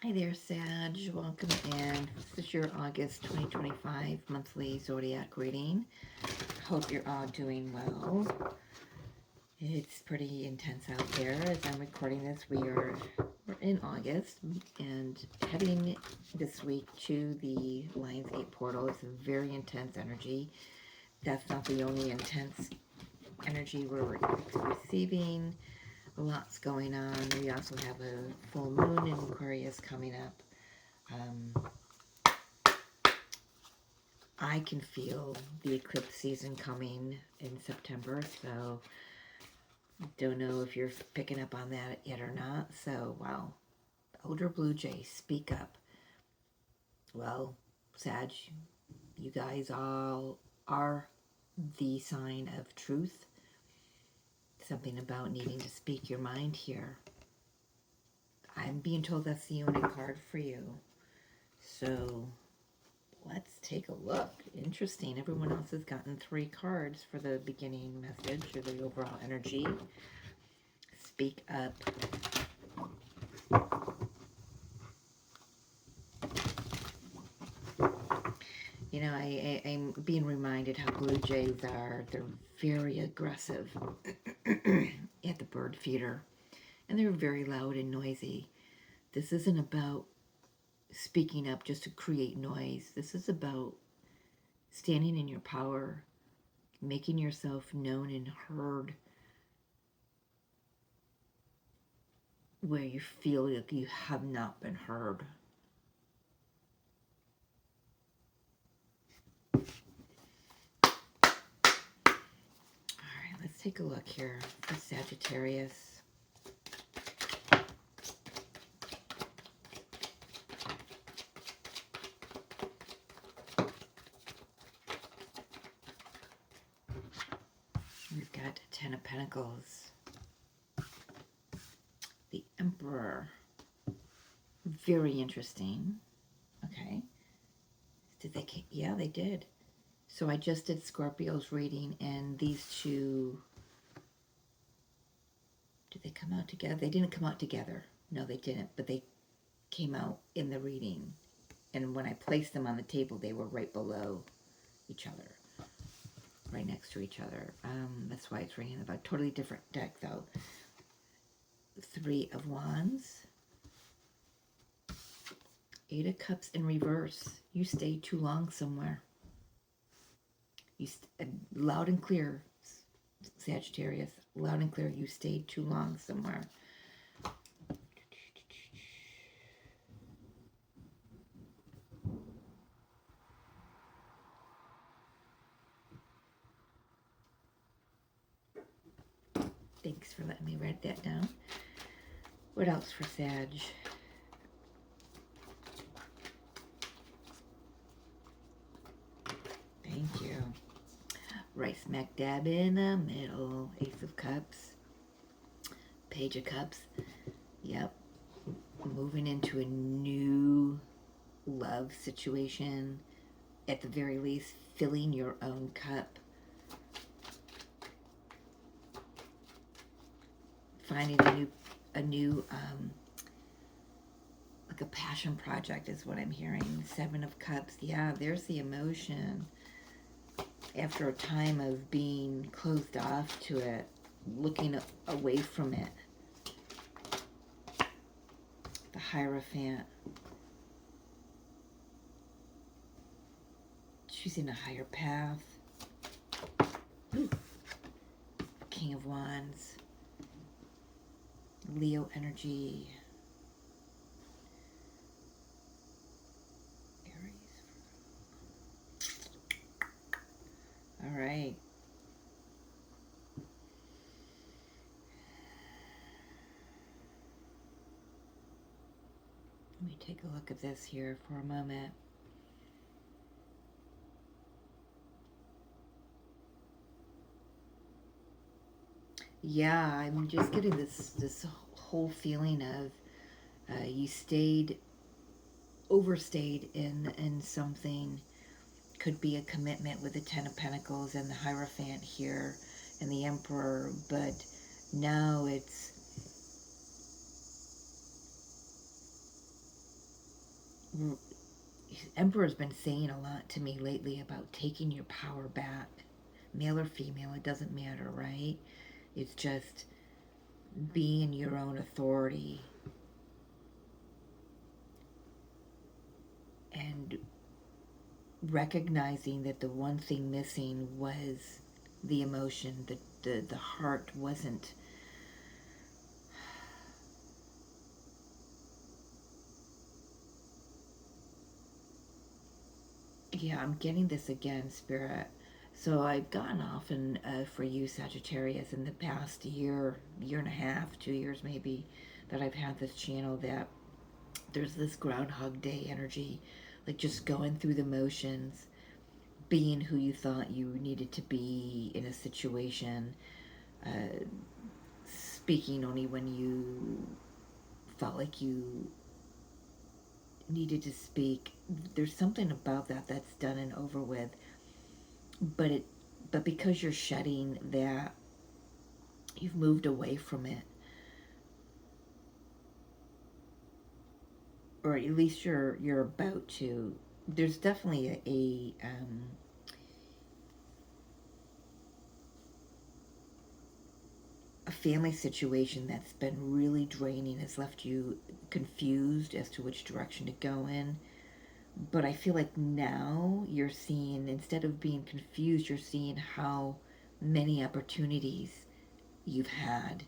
Hi there, Sag. Welcome in. This is your August 2025 monthly zodiac reading. Hope you're all doing well. It's pretty intense out there. As I'm recording this, we're in August and heading this week to the Lionsgate portal. It's a very intense energy. That's not the only intense energy we're receiving. Lots going on. We also have a full moon in Aquarius coming up. I can feel the eclipse season coming in September, so don't know if you're picking up on that yet or not. So, wow. Older Blue Jay, speak up. Well, Sag, you guys all are the sign of truth. Something about needing to speak your mind here. I'm being told that's the only card for you. So, let's take a look. Interesting. Everyone else has gotten 3 cards for the beginning message or the overall energy. Speak up. You know, I'm being reminded how blue jays are. They're very aggressive at the bird feeder. And they're very loud and noisy. This isn't about speaking up just to create noise. This is about standing in your power, making yourself known and heard where you feel like you have not been heard. Alright, let's take a look here for Sagittarius. We've got 10 of Pentacles. The Emperor. Very interesting. Okay. Did they? Yeah, they did. So I just did Scorpio's reading, and these two, did they come out together? They didn't come out together. No, they didn't, but they came out in the reading. And when I placed them on the table, they were right below each other, right next to each other. That's why it's ringing about. Totally different deck, though. 3 of Wands. 8 of Cups in reverse. You stayed too long somewhere. Loud and clear, Sagittarius. Loud and clear, you stayed too long somewhere. Thanks for letting me write that down. What else for Sag? Thank you. Right smack dab in the middle. Ace of Cups. Page of Cups. Yep. Moving into a new love situation. At the very least, filling your own cup. Finding a new like a passion project is what I'm hearing. 7 of Cups. Yeah, there's the emotion. After a time of being closed off to it, looking away from it. The Hierophant. Choosing a higher path. Ooh. King of Wands. Leo energy. Aries. All right. Let me take a look at this here for a moment. Yeah, I'm just getting this whole feeling of you overstayed in something. Could be a commitment with the 10 of Pentacles and the Hierophant here and the Emperor, but now it's Emperor's been saying a lot to me lately about taking your power back. Male or female, it doesn't matter, right? It's just being your own authority and recognizing that the one thing missing was the emotion. The heart wasn't. Yeah, I'm getting this again, Spirit. So I've gotten often for you, Sagittarius, in the past year, year and a half, 2 years maybe, that I've had this channel, that there's this Groundhog Day energy, like just going through the motions, being who you thought you needed to be in a situation, speaking only when you felt like you needed to speak. There's something about that that's done and over with, but because you're shedding that, you've moved away from it, or at least you're about to. There's definitely a family situation that's been really draining, has left you confused as to which direction to go in. But I feel like now you're seeing, instead of being confused, you're seeing how many opportunities you've had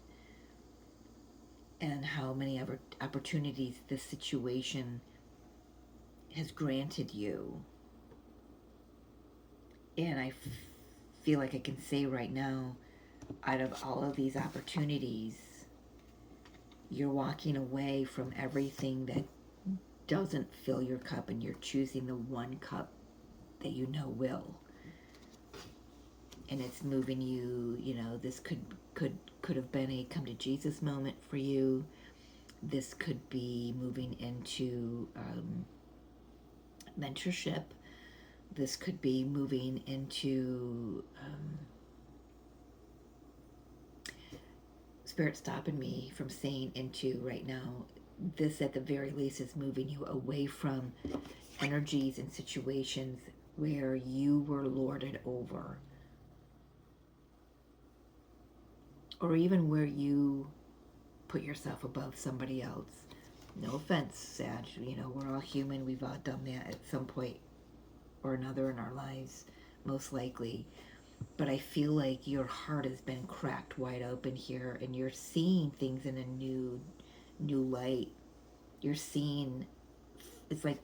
and how many opportunities this situation has granted you. And I feel like I can say right now, out of all of these opportunities, you're walking away from everything that doesn't fill your cup, and you're choosing the one cup that you know will. And it's moving you, this could have been a come to Jesus moment for you. This could be moving into mentorship. This could be moving into Spirit stopping me from saying into right now. This at the very least is moving you away from energies and situations where you were lorded over, or even where you put yourself above somebody else. No offense, Sag, we're all human. We've all done that at some point or another in our lives, most likely. But I feel like your heart has been cracked wide open here, and you're seeing things in a new light. You're seeing, it's like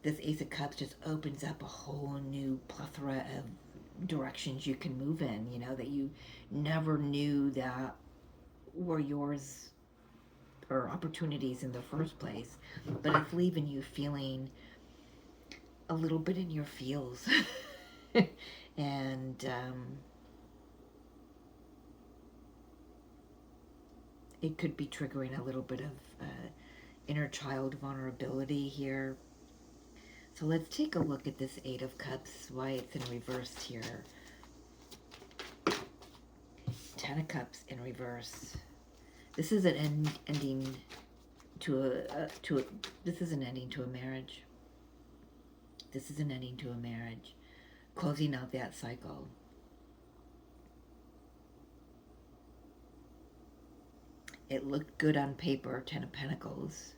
this Ace of Cups just opens up a whole new plethora of directions you can move in, that you never knew that were yours or opportunities in the first place. But it's leaving you feeling a little bit in your feels. And it could be triggering a little bit of inner child vulnerability here. So let's take a look at this Eight of Cups, why it's in reverse here. Ten of Cups in reverse. This is an ending to this is an ending to a marriage. This is an ending to a marriage. Closing out that cycle. It looked good on paper, Ten of Pentacles,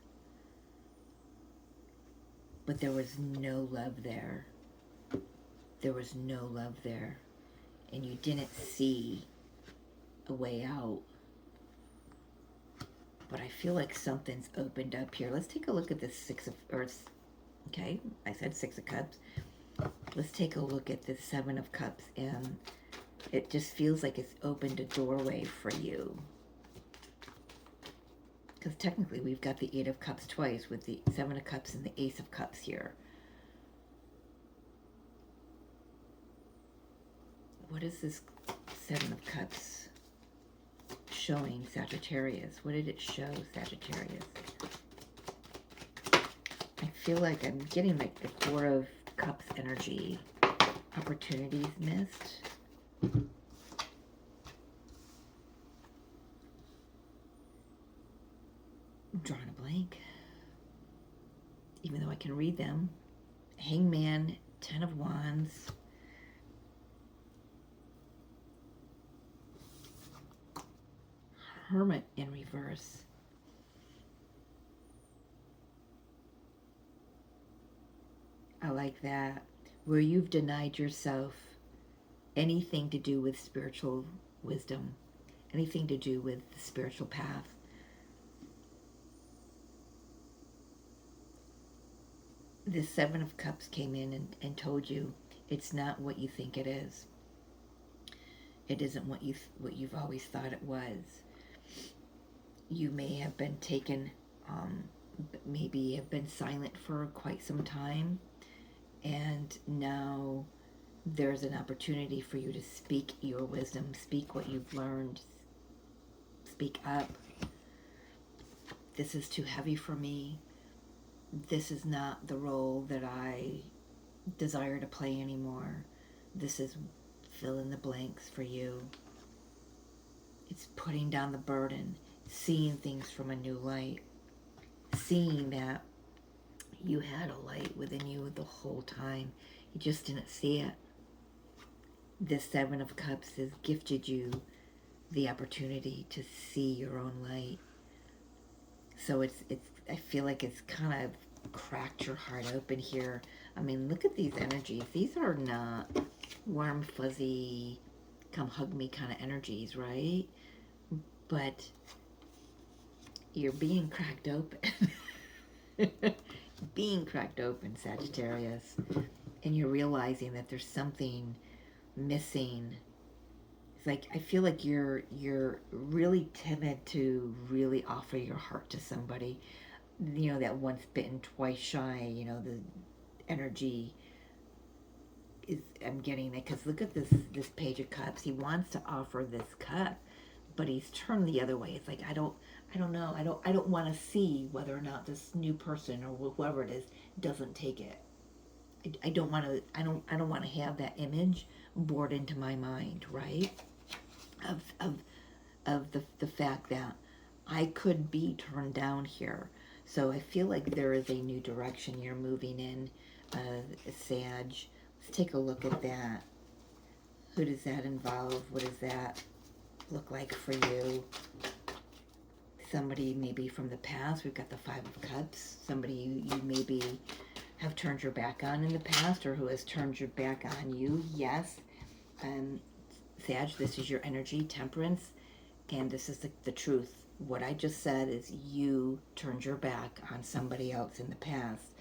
but there was no love there. There was no love there. And you didn't see a way out. But I feel like something's opened up here. Let's take a look at this okay, I said Six of Cups. Let's take a look at this Seven of Cups, and it just feels like it's opened a doorway for you. Because technically we've got the Eight of Cups twice with the Seven of Cups and the Ace of Cups here. What is this Seven of Cups showing, Sagittarius? What did it show, Sagittarius? I feel like I'm getting like the Four of Cups energy. Opportunities missed. I'm drawing a blank. even though I can read them. Hangman, 10 of Wands. Hermit in reverse. I like that. Where you've denied yourself anything to do with spiritual wisdom, anything to do with the spiritual path. The Seven of Cups came in and told you it's not what you think it is. It isn't what you've always thought it was. You may have been taken, maybe have been silent for quite some time, and now there's an opportunity for you to speak your wisdom, speak what you've learned, speak up. This is too heavy for me. This is not the role that I desire to play anymore. This is fill in the blanks for you. It's putting down the burden, seeing things from a new light, seeing that you had a light within you the whole time. You just didn't see it. This Seven of Cups has gifted you the opportunity to see your own light. So it's I feel like it's kind of cracked your heart open here. I mean, look at these energies. These are not warm, fuzzy, come hug me kind of energies, right? But you're being cracked open. Being cracked open, Sagittarius. And you're realizing that there's something missing. It's like, I feel like you're really timid to really offer your heart to somebody. You know, that once bitten, twice shy, you know, the energy is, I'm getting it, because look at this Page of Cups. He wants to offer this cup, but he's turned the other way. It's like, I don't know. I don't want to see whether or not this new person or whoever it is doesn't take it. I don't want to have that image bored into my mind, right? Of the fact that I could be turned down here. So I feel like there is a new direction you're moving in, Sag. Let's take a look at that. Who does that involve? What does that look like for you? Somebody maybe from the past. We've got the Five of Cups. Somebody you maybe have turned your back on in the past, or who has turned your back on you. Yes. Sag, this is your energy, Temperance, and this is the truth. What I just said is you turned your back on somebody else in the past,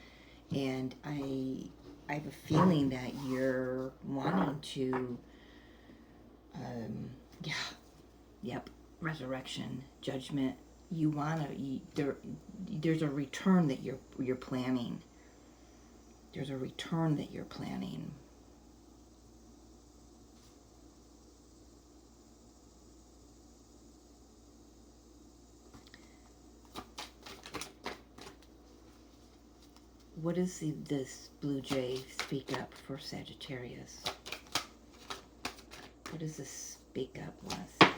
and I have a feeling that you're wanting to, resurrection, judgment. You want to. There's a return that you're planning. There's a return that you're planning. What does this Blue Jay speak up for Sagittarius? What does this speak up want to say?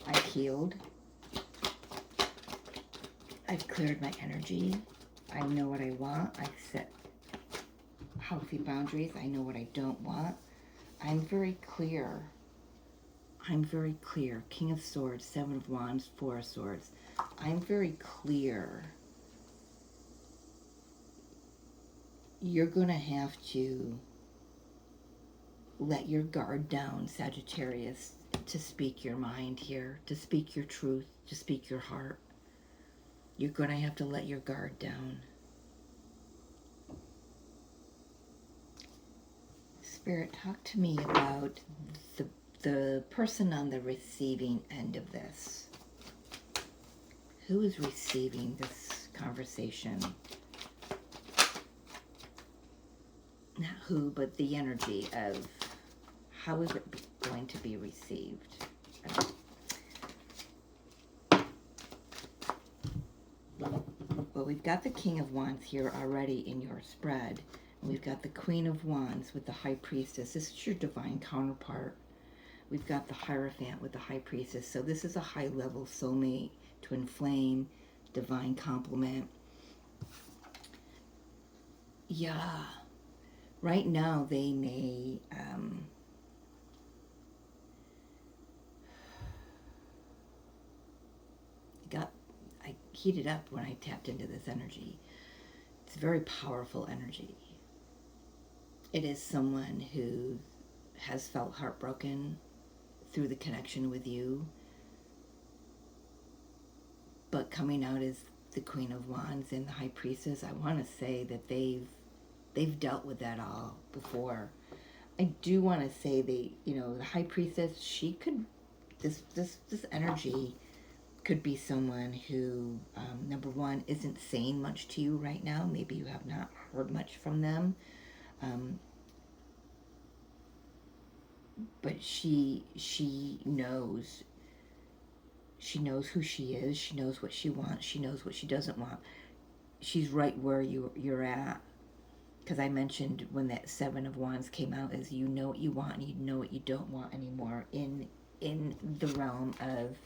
I've healed. I've cleared my energy. I know what I want. I've set healthy boundaries. I know what I don't want. I'm very clear. I'm very clear. King of Swords, Seven of Wands, Four of Swords. I'm very clear. You're going to have to let your guard down, Sagittarius, to speak your mind here, to speak your truth, to speak your heart. You're going to have to let your guard down. Spirit, talk to me about the person on the receiving end of this. Who is receiving this conversation? Not who, but the energy of how is it going to be received? Well, we've got the King of Wands here already in your spread. We've got the Queen of Wands with the High Priestess. This is your divine counterpart. We've got the Hierophant with the High Priestess. So this is a high-level soulmate, twin flame, divine complement. Yeah. Right now, they may, got, I heated up when I tapped into this energy. It's a very powerful energy. It is someone who has felt heartbroken through the connection with you, but coming out as the Queen of Wands and the High Priestess, I want to say that they've dealt with that all before. I do want to say the High Priestess, she could, this energy could be someone who, number one, isn't saying much to you right now. Maybe you have not heard much from them. Um, but she knows, who she is. She knows what she wants. She knows what she doesn't want. She's right where you're at. Because I mentioned when that Seven of Wands came out, is you know what you want and you know what you don't want anymore in the realm of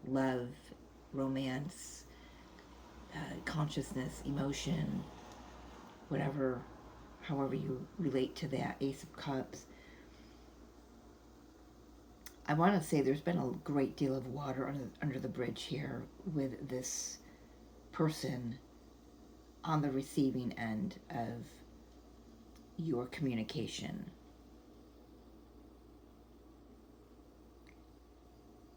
love, romance, consciousness, emotion, whatever, however you relate to that Ace of Cups. I want to say there's been a great deal of water under the bridge here with this person on the receiving end of your communication.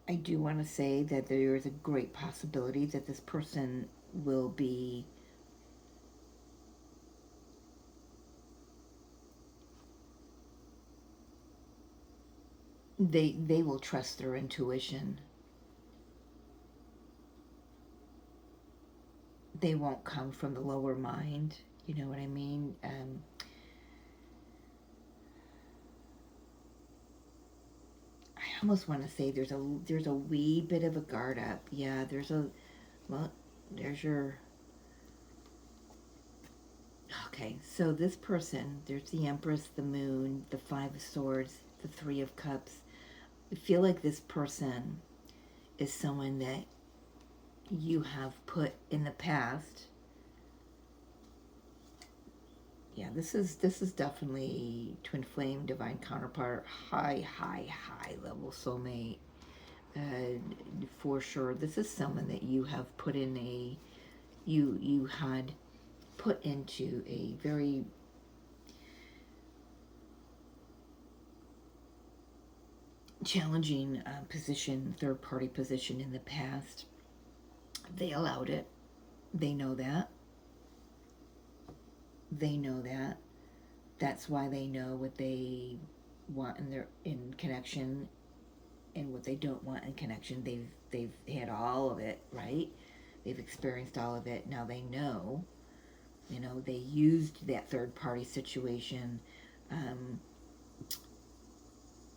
I do want to say that there is a great possibility that this person will be they will trust their intuition. They won't come from the lower mind. You know what I mean? I almost want to say there's a wee bit of a guard up. Yeah, well, there's your. Okay, so this person, there's the Empress, the Moon, the Five of Swords, the Three of Cups. I feel like this person is someone that you have put in the past. Yeah, this is definitely twin flame, divine counterpart, high level soulmate. For sure, this is someone that you have put in you had put into a very challenging position, third party position in the past. They allowed it. They know that. They know that. That's why they know what they want in connection and what they don't want in connection. They've had all of it, right? They've experienced all of it. Now they know. They used that third party situation um,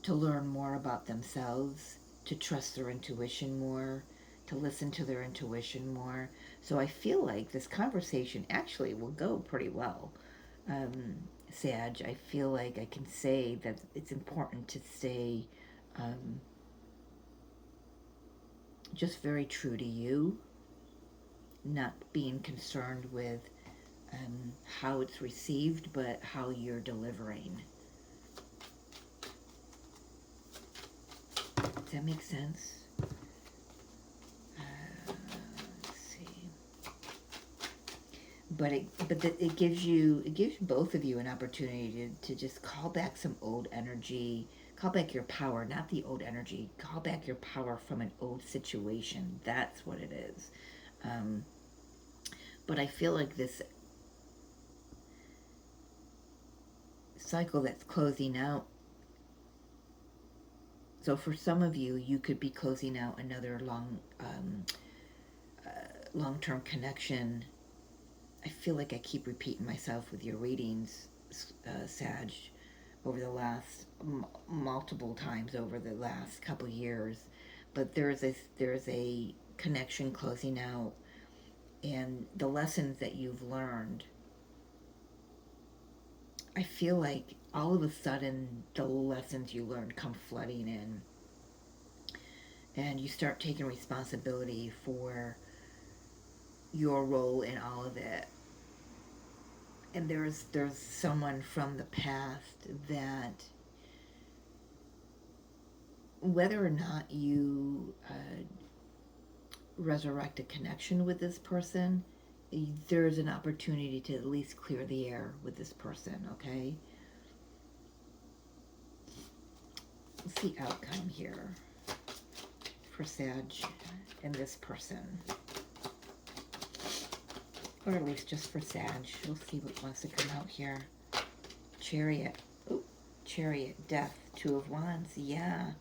to learn more about themselves, to trust their intuition more, to listen to their intuition more. So I feel like this conversation actually will go pretty well. Um, Sag, I feel like I can say that it's important to stay um, just very true to you, not being concerned with how it's received, but how you're delivering. Does that make sense? Let's see. But it gives you both of you an opportunity to just call back some old energy, call back your power, not the old energy, call back your power from an old situation. That's what it is. Um, but I feel like this cycle that's closing out. So for some of you, you could be closing out another long-term connection. I feel like I keep repeating myself with your readings, Sag, over the last multiple times over the last couple years. But there's a connection closing out, and the lessons that you've learned. I feel like all of a sudden the lessons you learned come flooding in, and you start taking responsibility for your role in all of it. And there's someone from the past that, whether or not you resurrect a connection with this person, there's an opportunity to at least clear the air with this person, okay? What's the outcome here for Sag and this person? Or at least just for Sag. We'll see what wants to come out here. Chariot. Oh, Chariot, Death, Two of Wands. Yeah.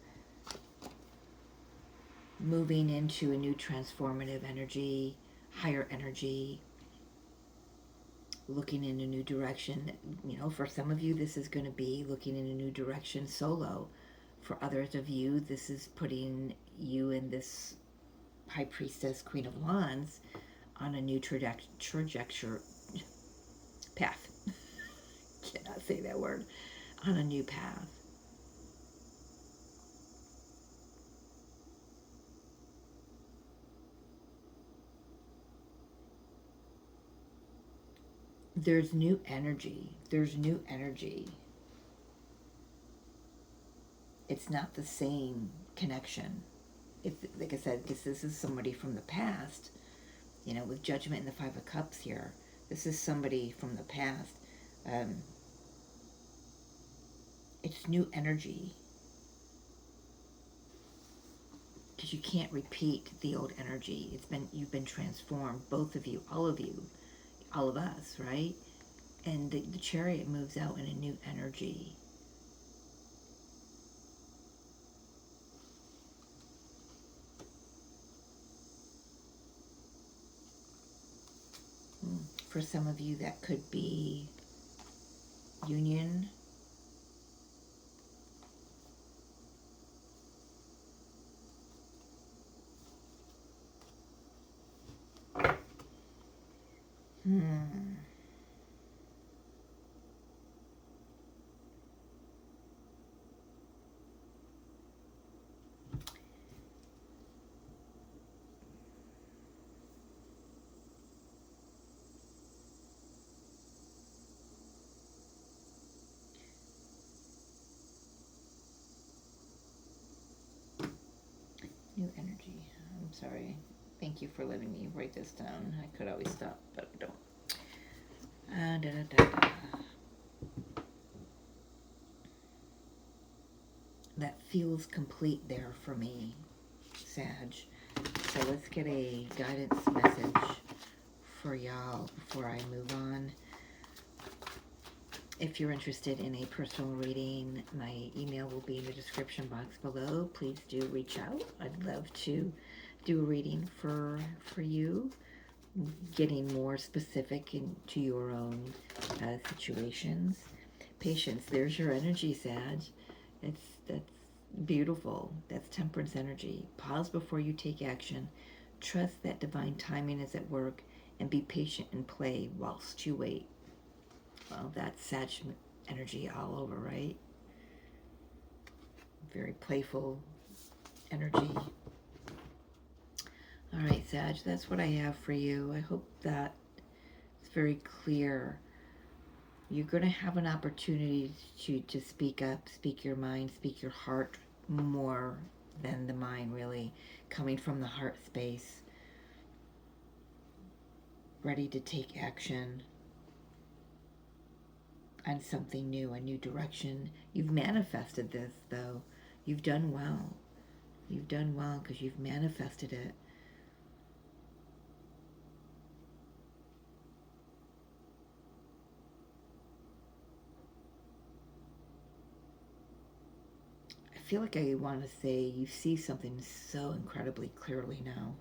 Moving into a new transformative energy, higher energy, looking in a new direction. You know, for some of you, this is going to be looking in a new direction solo. For others of you, this is putting you in this High Priestess, Queen of Wands, on a new trajectory, path. Cannot say that word. On a new path. There's new energy. There's new energy. It's not the same connection. If, like I said, because this is somebody from the past, you know, with Judgment and the Five of Cups here, this is somebody from the past. It's new energy. Because you can't repeat the old energy. You've been transformed, both of you, all of us, right? And the Chariot moves out in a new energy. For some of you, that could be union. New energy. I'm sorry. Thank you for letting me write this down. I could always stop, but I don't. That feels complete there for me, Sag. So let's get a guidance message for y'all before I move on. If you're interested in a personal reading, my email will be in the description box below. Please do reach out. I'd love to do a reading for you, getting more specific into your own situations. Patience, there's your energy, Sag. That's beautiful. That's Temperance energy. Pause before you take action. Trust that divine timing is at work, and be patient and play whilst you wait. Well, that's Sag energy all over, right? Very playful energy. All right, Sag, that's what I have for you. I hope that it's very clear. You're going to have an opportunity to speak up, speak your mind, speak your heart more than the mind, really, coming from the heart space. Ready to take action on something new, a new direction. You've manifested this, though. You've done well. You've done well because you've manifested it. I feel like I want to say you see something so incredibly clearly now.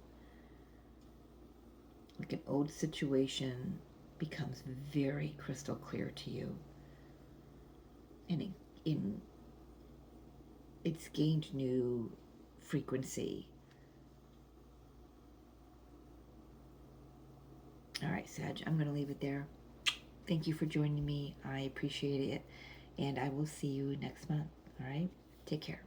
Like an old situation becomes very crystal clear to you. And it's gained new frequency. All right, Sag, I'm going to leave it there. Thank you for joining me. I appreciate it. And I will see you next month. All right? Take care.